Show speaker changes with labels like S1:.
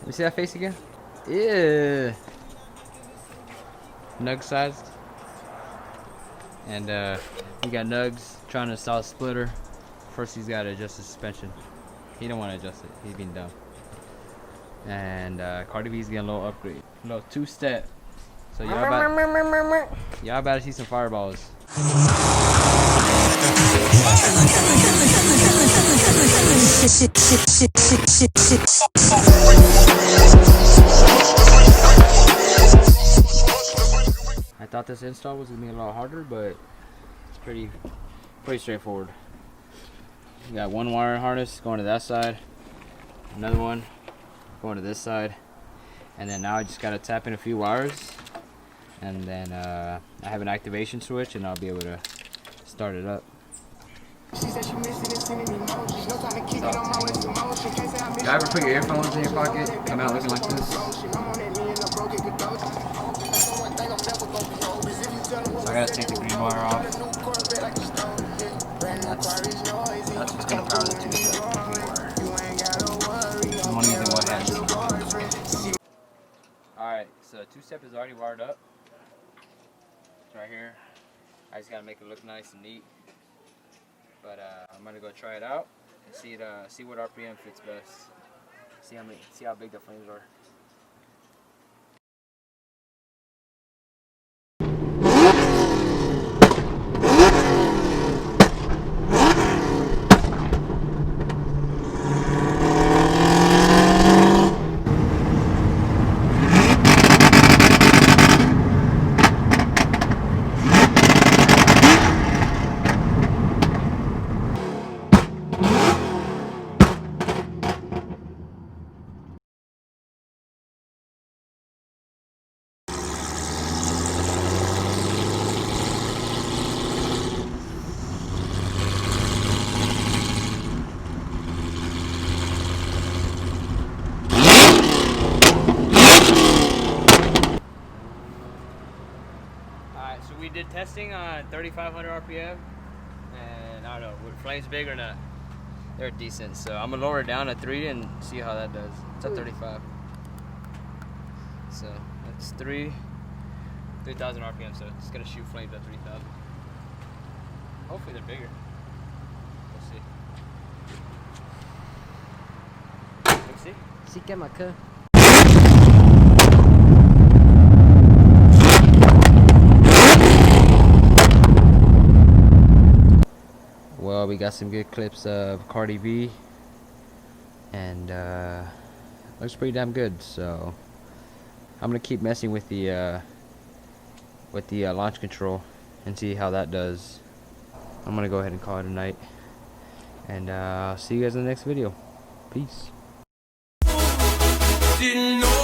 S1: Let me see that face again. Yeah. Nug sized. And we got Nugs trying to install a splitter. First he's got to adjust the suspension. He don't want to adjust it. He's being dumb. And Cardi B's getting a little upgrade. A little two-step. So y'all about to see some fireballs. I thought this install was gonna be a lot harder, but it's pretty straightforward. You got one wire harness going to that side, another one going to this side, and then now I just gotta tap in a few wires, and then I have an activation switch, and I'll be able to start it up. You ever put your earphones in your pocket, come out looking like this? So I gotta take the green wire off. That's what's gonna power the two-step green wire. I'm only using one hand. Alright, so two-step is already wired up. It's right here. I just gotta make it look nice and neat. But I'm gonna go try it out and see what RPM fits best. See how big the flames are. So we did testing on 3,500 RPM, and I don't know, were flames big or not? They're decent, so I'm gonna lower it down to 3 and see how that does. It's at 35. So that's 3,000 RPM, so it's gonna shoot flames at 3,000. Hopefully they're bigger. We'll see. Let's see.
S2: Sí, quema acá.
S1: Well, we got some good clips of Cardi B, and looks pretty damn good. So I'm gonna keep messing with the launch control and see how that does. I'm gonna go ahead and call it a night, and I'll see you guys in the next video. Peace. Didn't know